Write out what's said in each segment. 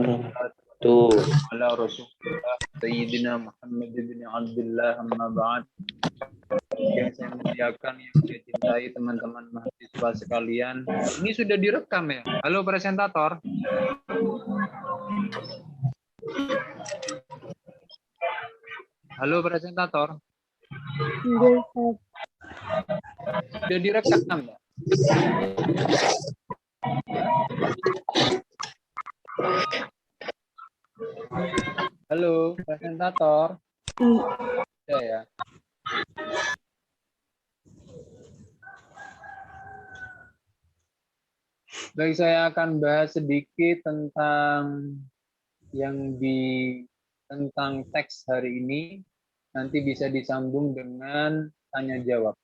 wabarakatuh. Ala Rasulullah Sayyidina Muhammad bin Abdullah amma ba'd. Yang saya muliakan, yang saya cintai teman-teman mahasiswa sekalian. Ini sudah direkam ya? Halo presentator. Halo presentator. Sudah direkam ya? Halo presentator. Ya. Baik, saya akan bahas sedikit tentang tentang teks hari ini. Nanti bisa disambung dengan tanya jawab.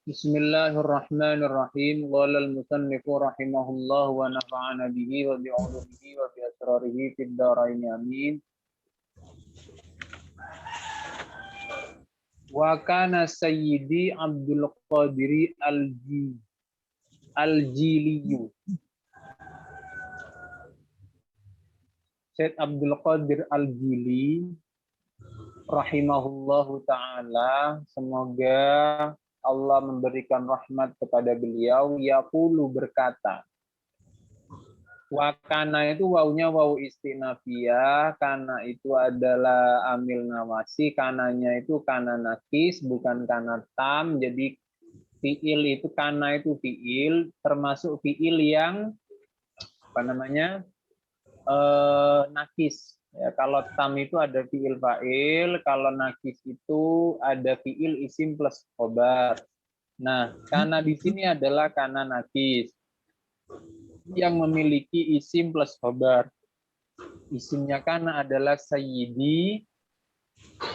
Bismillahirrahmanirrahim. Qala al-musannifu rahimahullah wa nafa'ana bihi wa bi'ulumihi wa bi asrarihi fid dharain amin. Wa kana sayyidi Abdul Qadir al-Jiliyu. Syed Abdul Qadir al-Jili rahimahullahu ta'ala, semoga Allah memberikan rahmat kepada beliau, yaqulu berkata. Wa kana itu wawunya wawu istinafiyah, kana itu adalah amil nawasi, kananya itu kana nakis, bukan kana tam, jadi fiil itu kana itu fiil, termasuk fiil yang nakis. Ya, kalau tam itu ada fiil fa'il, kalau nakis itu ada fiil isim plus khobar. Nah, kana di sini adalah kana nakis yang memiliki isim plus khobar. Isimnya kana adalah sayyidi,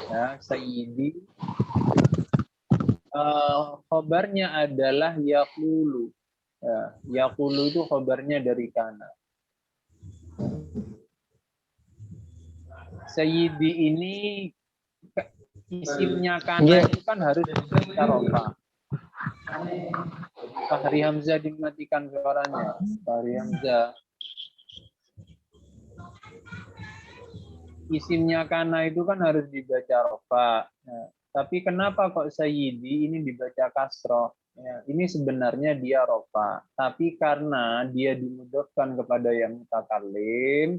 ya, sayyidi. Khobarnya adalah yaqulu. Ya, yaqulu itu khobarnya dari kana. Sayyidi ini isimnya kana itu kan harus dibaca rofa. Fahri Hamzah dimatikan suaranya. Fahri Hamzah. Isimnya kana itu kan harus dibaca rofa. Nah, tapi kenapa kok sayyidi ini dibaca kasroh? Ya, ini sebenarnya dia rofa. Tapi karena dia dimudofkan kepada yang mutakallim,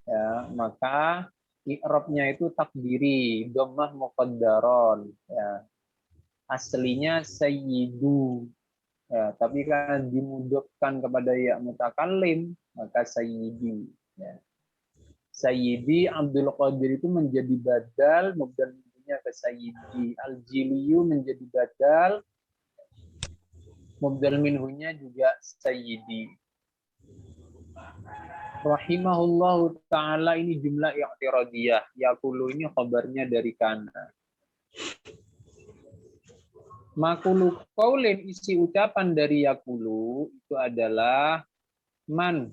ya, maka i'rabnya itu takdiri, dhammah muqaddaron. Ya. Aslinya sayyidu. Ya, tapi karena dimudofkan kepada ya mutakallim, maka sayyidi. Ya. Sayyidi Abdul Qadir itu menjadi badal, mubdal minhunya ke sayyidi. Al-Jiliyu menjadi badal, mubdal minhunya juga sayyidi. Rahimahullahu ta'ala, ini jumlah i'tiradiyah. Yaqulu ini khabarnya dari kana. Makulu qaulin, isi ucapan dari yaqulu itu adalah man.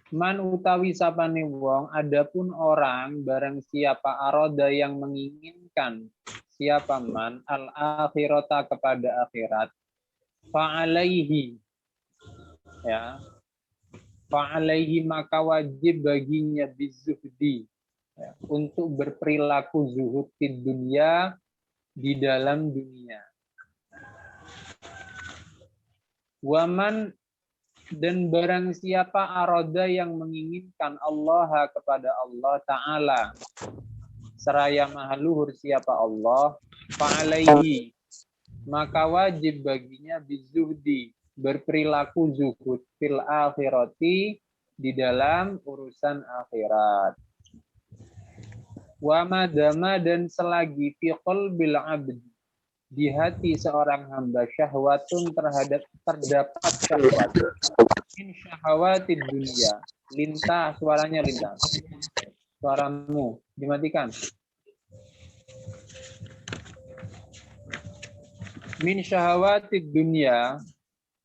Man utawi sapane wong, adapun orang barang siapa aroda yang menginginkan, siapa man al-akhirata kepada akhirat, fa'alaihi, ya, fa'alaihi maka wajib baginya bizuhdi, ya, untuk berperilaku zuhud di dunia, di dalam dunia. Waman, dan barang siapa aroda yang menginginkan Allah kepada Allah Ta'ala, seraya maha luhur siapa Allah, fa'alaihi, maka wajib baginya bizuhdi, berperilaku zuhud fil akhirati, di dalam urusan akhirat. Wa madama, dan selagi fi qalbil abdi, di hati seorang hamba, syahwatun terdapat syahwat, min syahwatid dunia, lintah, suaranya lintah, suaramu dimatikan. Min syahwatid dunia,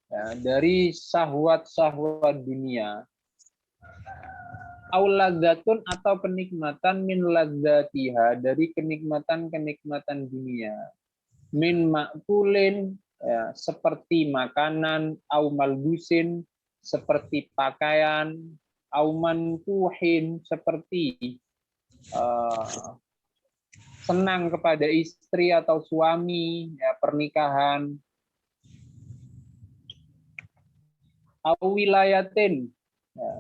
ya, dari syahwat-syahwat dunia. Auladzatun atau kenikmatan min ladzatiha dari kenikmatan-kenikmatan dunia. Min ma'kulin ya, seperti makanan, au malbusin seperti pakaian, au mankuhin seperti senang kepada istri atau suami, ya, pernikahan, au wilayatin ya,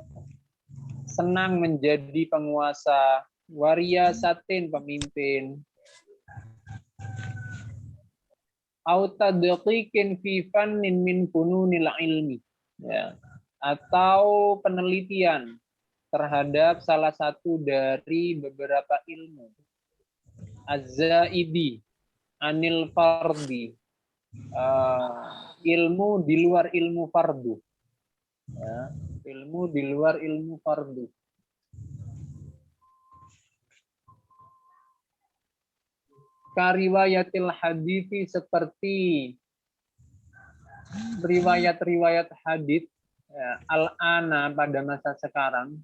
senang menjadi penguasa, wariyasatin pemimpin, au tadqiqin fi fannin min fununil ilmi ya, atau penelitian terhadap salah satu dari beberapa ilmu, az-zaidi anil fardi, ilmu di luar ilmu fardu ya, ilmu di luar ilmu fardu. Kariwayatil hadithi seperti riwayat-riwayat hadits ya, al-ana pada masa sekarang,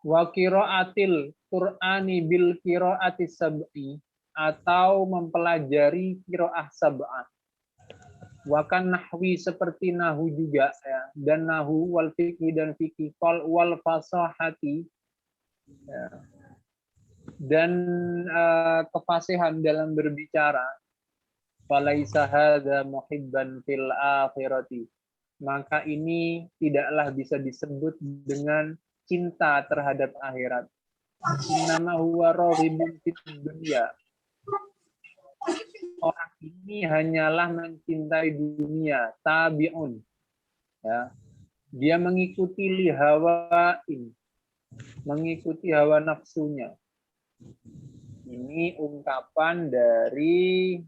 wa qiraatil Qur'ani bil qiraati sab'i atau mempelajari qiraah sab'ah. Wa kan nahwi seperti nahu juga ya, dan nahu wal fiqhi dan fiqhi wal fasahati ya, dan kefasihan dalam berbicara. Falaisa hadza muhibban fil akhirati, maka ini tidaklah bisa disebut dengan cinta terhadap akhirat. Innama huwa raghibun fid dunya, orang ini hanyalah mencintai dunia, tabi'un ya, dia mengikuti lihawain, mengikuti hawa nafsunya. Ini ungkapan dari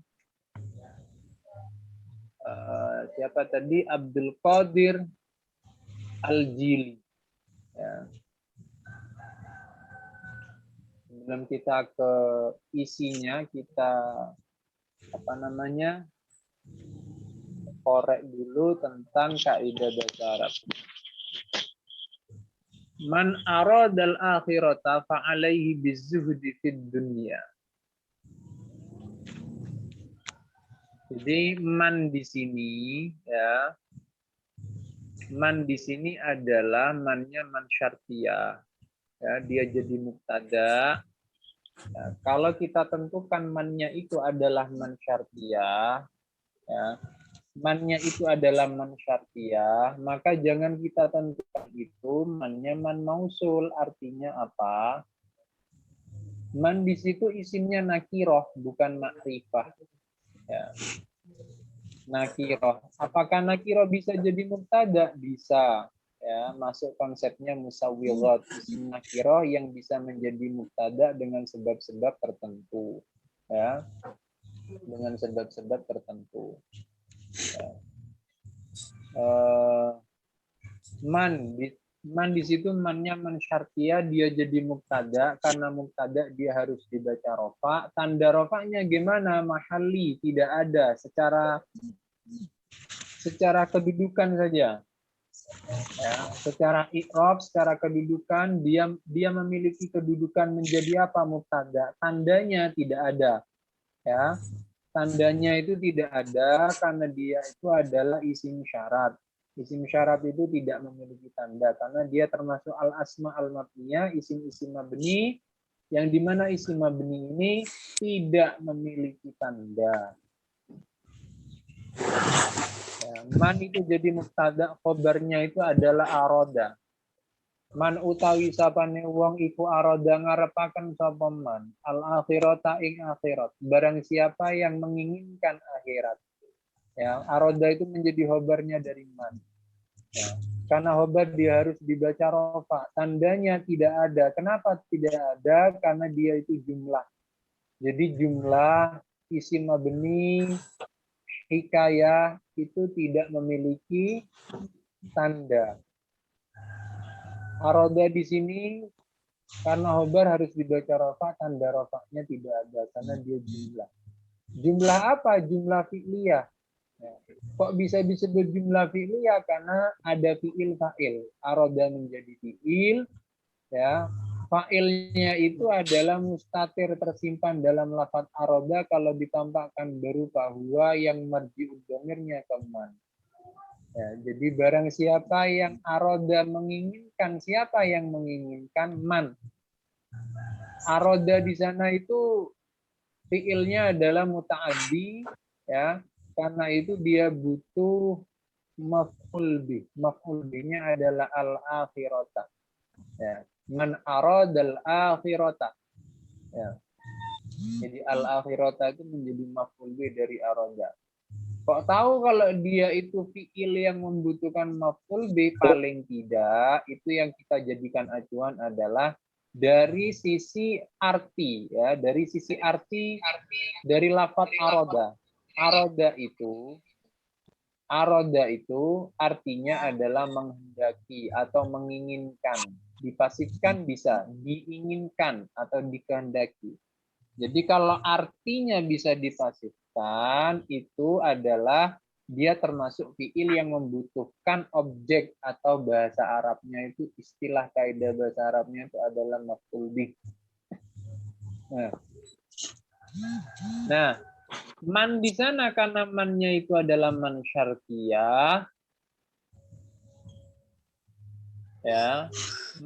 siapa tadi, Abdul Qadir Al-Jili ya. Sebelum kita ke isinya, kita korek dulu tentang kaidah bahasa Arab. Man aradal akhirata fa alaihi bizuhdi fid dunya. Jadi man di sini ya, man di sini adalah mannya man syartiyah ya, dia jadi mubtada. Ya, kalau kita tentukan mannya itu adalah man syartiyah ya, mannya itu adalah man syartiyah, maka jangan kita tentukan itu mannya man mausul. Artinya apa? Man di situ isimnya nakiroh, bukan makrifah ya. Nakiroh. Apakah nakiroh bisa jadi mubtada? Bisa ya, masuk konsepnya musawwirat, isim nakiroh yang bisa menjadi mubtada dengan sebab-sebab tertentu ya, dengan sebab-sebab tertentu ya. Man di situ mannya man syartiyah, dia jadi mubtada. Karena mubtada dia harus dibaca rofa. Tanda rofanya gimana? Mahalli, tidak ada, secara kedudukan saja ya, secara i'rab, secara kedudukan dia memiliki kedudukan menjadi apa? Mubtada. Tandanya tidak ada ya, tandanya itu tidak ada karena dia itu adalah isim syarat. Isim syarat itu tidak memiliki tanda karena dia termasuk al-asma al-mabniyah, isim-isim mabni, yang dimana isim mabni ini tidak memiliki tanda. Ya, man itu jadi mubtada, khobarnya itu adalah aroda. Man utawi sapane wong iku aroda ngarepaken sapa man al akhirata ing akhirat, barang siapa yang menginginkan akhirat ya, aroda itu menjadi khobarnya dari man ya. Karena khobar dia harus dibaca rofa, tandanya tidak ada. Kenapa tidak ada? Karena dia itu jumlah. Jadi jumlah isim mabni hikayah itu tidak memiliki tanda. Aroda di sini karena khobar harus dibaca rofa, tanda rofanya tidak ada karena dia jumlah. Jumlah apa? Jumlah fi'liyah. Kok bisa disebut jumlah fi'il? Ya karena ada fi'il fa'il. Aroda menjadi fi'il, ya. Fa'ilnya itu adalah mustatir tersimpan dalam lafaz aroda kalau ditampakkan berupa huwa yang marji'ud dhamirnya ke man. Ya, jadi barang siapa yang aroda menginginkan, siapa yang menginginkan? Man. Aroda di sana itu fiilnya adalah muta'addi, ya, karena itu dia butuh maf'ul bih. Maf'ul bihnya adalah al-akhirata. Ya. Man aradal akhirata. Ya. Jadi al-akhirata itu menjadi maf'ul bih dari aroda. Kok tahu kalau dia itu fiil yang membutuhkan maf'ul bih? Paling tidak itu yang kita jadikan acuan adalah dari sisi arti, ya, dari sisi arti dari lafaz aroda. Aroda itu artinya adalah menghendaki atau menginginkan. Dipasifkan bisa, diinginkan atau dikehendaki. Jadi kalau artinya bisa dipasifkan, itu adalah dia termasuk fiil yang membutuhkan objek atau bahasa Arabnya itu istilah kaidah bahasa Arabnya itu adalah maf'ul bih. Nah, man di sana karena mannya itu adalah man syartiyah, ya,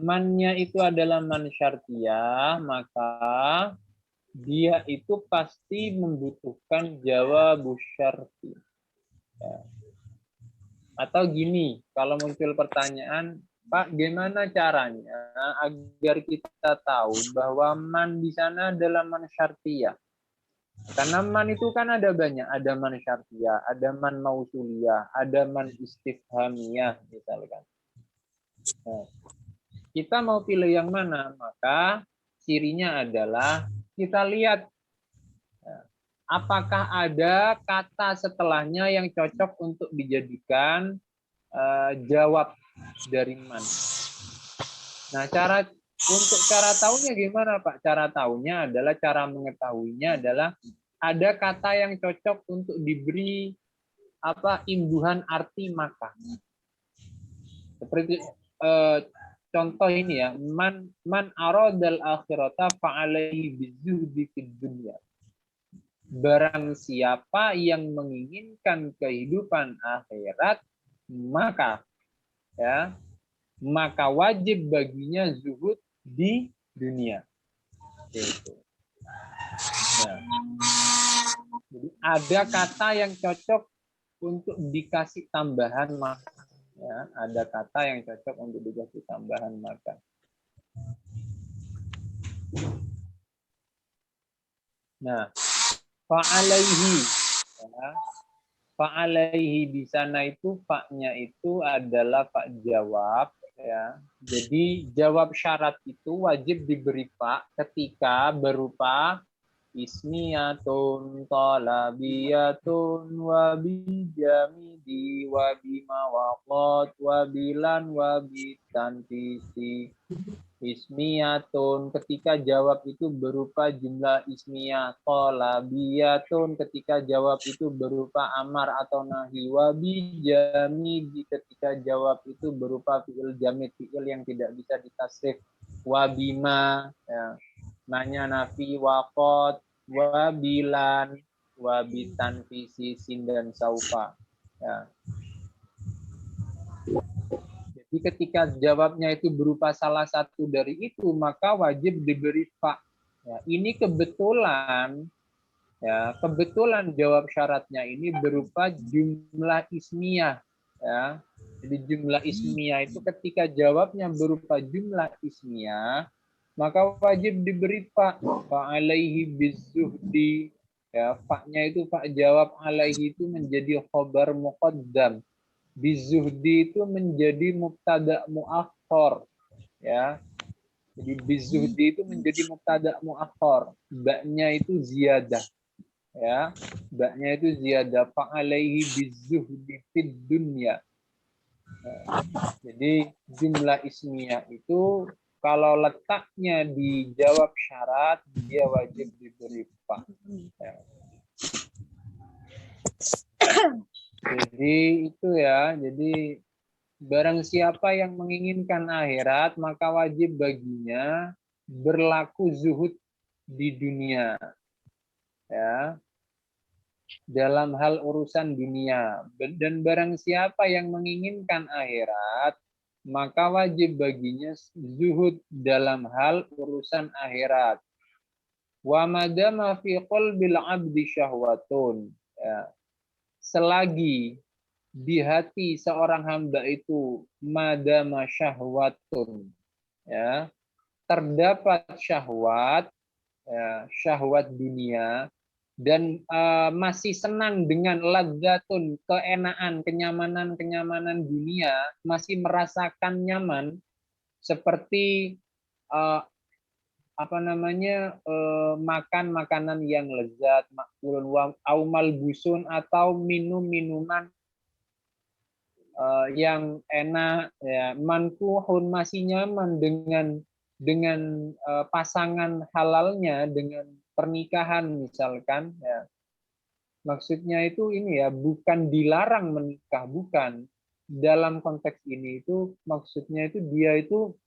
mannya itu adalah man syartiyah, maka dia itu pasti membutuhkan jawab syarti. Ya. Atau gini, kalau muncul pertanyaan, Pak, gimana caranya agar kita tahu bahwa man di sana adalah man syartiyah? Karena man itu kan ada banyak, ada man syartiyah, ada man mausuliyah, ada man istifhamiyah misalkan. Nah, kita mau pilih yang mana? Maka cirinya adalah kita lihat apakah ada kata setelahnya yang cocok untuk dijadikan jawab dari man. Nah, untuk cara tahunya gimana, Pak? Cara tahunya adalah, cara mengetahuinya adalah ada kata yang cocok untuk diberi imbuhan arti maka. Seperti contoh ini ya, man aradal akhirata fa'alaihi bizuhdi fid dunya. Barang siapa yang menginginkan kehidupan akhirat, maka wajib baginya zuhud di dunia. Gitu. Nah, jadi ada kata yang cocok untuk dikasih tambahan maka. Ya, ada kata yang cocok untuk dikasih tambahan maka. Nah, fa'alaihi, ya, fa'alaihi di sana itu fa-nya itu adalah fa jawab, ya. Jadi jawab syarat itu wajib diberi fa ketika berupa ismiyatun talabiyatun wa bijamidi wa bimawaqat wa bilan wa bitanfisi. Ismiyatun ketika jawab itu berupa jumlah ismiyah, talabiyatun ketika jawab itu berupa amar atau nahi, wa bijamidi ketika jawab itu berupa fi'il jamid, fi'il yang tidak bisa ditasrif, wa bima, ya, nanya nafi, waqat, wa bilan, wa bitanfisi, sin dan saufa, ya. Jadi ketika jawabnya itu berupa salah satu dari itu, maka wajib diberi fa. Ya, ini kebetulan, ya, kebetulan jawab syaratnya ini berupa jumlah ismiyah. Ya. Jadi jumlah ismiyah itu ketika jawabnya berupa jumlah ismiyah, maka wajib diberi fa. Fa'alaihi bizuhdi. Ya, fa-nya itu fa jawab, alaihi itu menjadi khobar muqaddam. Bizuhdi itu menjadi mubtada muakhor, ya. Jadi bizuhdi itu menjadi mubtada muakhor. Ba-nya itu ziyadah, ya. Ba-nya itu ziyadah. Fa'alaihi bizuhdi fid dunya. Jadi jumlah ismiyah itu kalau letaknya dijawab syarat, dia wajib diberi fa. Ya. Jadi itu ya, jadi barang siapa yang menginginkan akhirat, maka wajib baginya berlaku zuhud di dunia, ya, dalam hal urusan dunia. Dan barang siapa yang menginginkan akhirat, maka wajib baginya zuhud dalam hal urusan akhirat. Wa madama fi qalbil abdi syahwatun. Ya. Selagi di hati seorang hamba itu madama syahwatun, ya, terdapat syahwat, ya, syahwat dunia, dan masih senang dengan ladzatun, keenaan, kenyamanan dunia, masih merasakan nyaman seperti makan makanan yang lezat, makulun au malbusun, atau minum minuman yang enak, ya, mankuhun, masih nyaman dengan pasangan halalnya, dengan pernikahan misalkan, ya. Maksudnya itu ini ya, bukan dilarang menikah, bukan. Dalam konteks ini itu maksudnya itu dia itu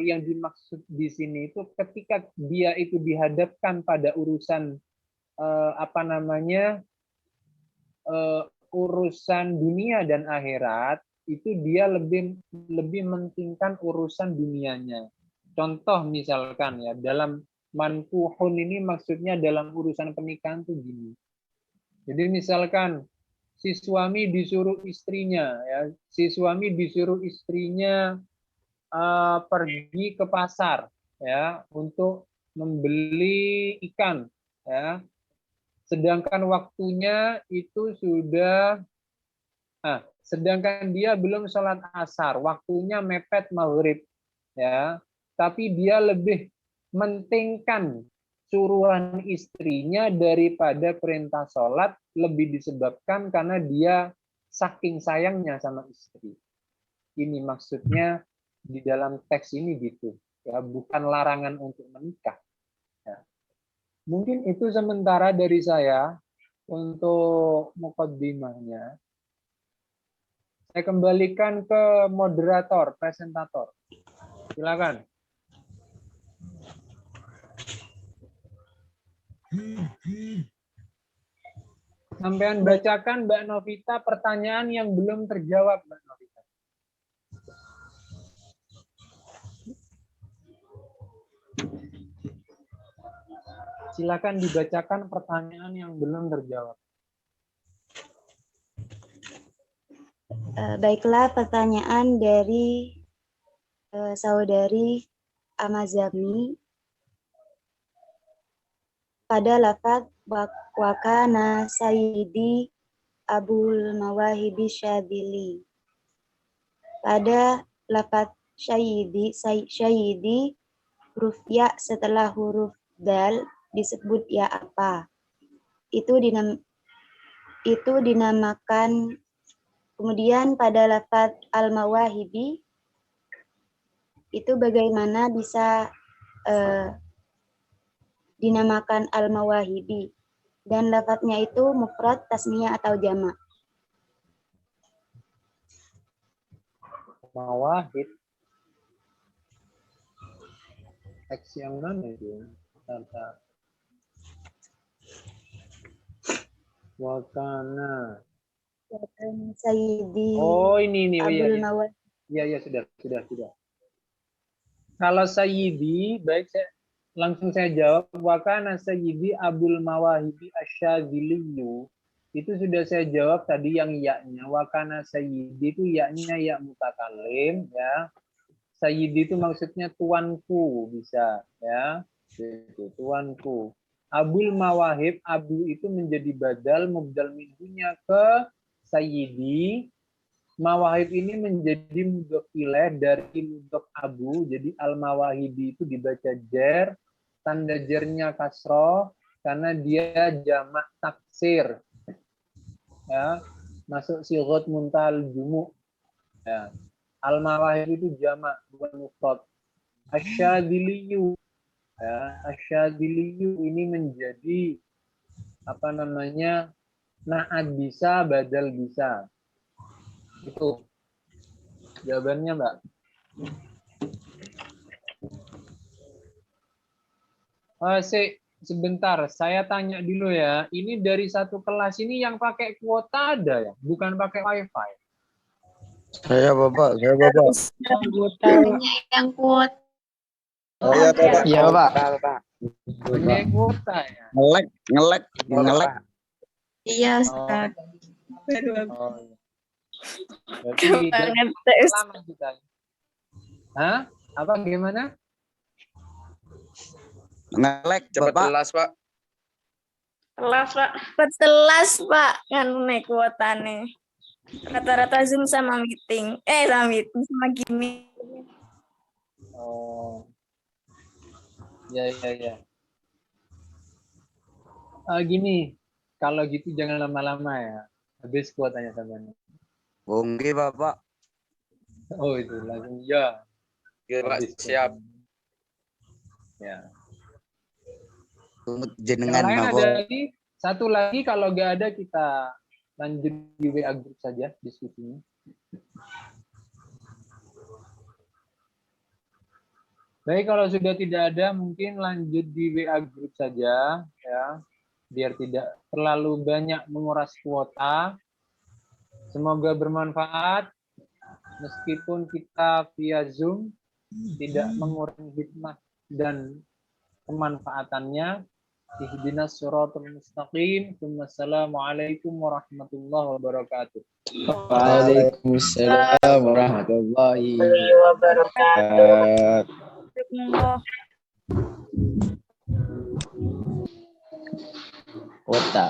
yang dimaksud di sini itu ketika dia itu dihadapkan pada urusan urusan dunia dan akhirat, itu dia lebih mentingkan urusan dunianya. Contoh misalkan ya, dalam mankuhun ini maksudnya dalam urusan pernikahan tuh gini. Jadi misalkan si suami disuruh istrinya, ya, si suami disuruh istrinya pergi ke pasar, ya, untuk membeli ikan, ya. Sedangkan waktunya itu sudah, sedangkan dia belum sholat asar, waktunya mepet maghrib, ya. Tapi dia lebih mentingkan suruhan istrinya daripada perintah sholat, lebih disebabkan karena dia saking sayangnya sama istri. Ini maksudnya di dalam teks ini gitu, ya, bukan larangan untuk menikah. Ya. Mungkin itu sementara dari saya untuk mukaddimahnya. Saya kembalikan ke moderator, presentator. Silakan. Sampean bacakan Mbak Novita pertanyaan yang belum terjawab, Mbak Novita. Silakan dibacakan pertanyaan yang belum terjawab. Baiklah, pertanyaan dari saudari Amazami. Pada lafaz wakana sayyidi Abul Mawahibi Syadili. Pada lafaz syayidi huruf ya setelah huruf dal disebut ya apa? Itu dinamakan. Kemudian pada lafaz al-mawahibi itu bagaimana bisa dinamakan al-mawahibi, dan lafaznya itu mufrad, tasniyah atau jamak. Mawahib. Teks yang mana itu? Wakana. Sayyidi. Oh, ini Abdul Mawahib. Ya, sudah. Kalau Sayyidi, baik, langsung saya jawab. Wakana Sayyidi Abul Mawahibi Asyadziliyu. Itu sudah saya jawab tadi yang ya-nya. Wakana Sayyidi itu ya-nya ya mutakalim, ya. Sayyidi itu maksudnya tuanku, bisa, ya. Itu tuanku. Abul Mawahib, Abu itu menjadi badal mubdal minhunya ke Sayyidi. Mawahib ini menjadi mudhof ilaih dari mudhof abu, jadi al-mawahibi itu dibaca jer, tanda jernya kasroh karena dia jamak taksir, ya, masuk sighat muntahal jumu, ya. Al-mawahib itu jamak bukan mufrad. Asyadziliyu, ya, asyadziliyu ini menjadi Naat bisa, badal bisa. Itu jawabannya, Mbak. Sebentar, saya tanya dulu ya. Ini dari satu kelas ini yang pakai kuota ada ya? Bukan pakai wifi? Saya Bapak. Banyak yang kuat. Oh iya Bapak. Iya, Bapak. Pakai kuota ya? Ngelek. Iya, Oh, Ustaz. oh. Berarti lama kita. Hah? Apa gimana? Ngelek Bapak. Pak. Telas Pak kan naik kuotane. Rata-rata Zoom sama meeting. Sama gini. Oh. Ya. Gini, kalau gitu jangan lama-lama ya. Habis kuotanya sama. Oke Bapak. Oh itu langsung ya. Iya, Pak. Habis Siap. kuotanya. Ya. Untuk Yang jenengan lain ada Bapak. lagi, satu lagi kalau nggak ada kita lanjut di WA group saja diskusinya. Baik, kalau sudah tidak ada mungkin lanjut di WA group saja ya, biar tidak terlalu banyak menguras kuota. Semoga bermanfaat meskipun kita via Zoom tidak mengurangi hikmah dan kemanfaatannya. Ihdinas siratal mustaqim. Wassalamualaikum warahmatullahi wabarakatuh. Waalaikumsalam warahmatullahi Wabarakatuh. wabarakatuh. Kota.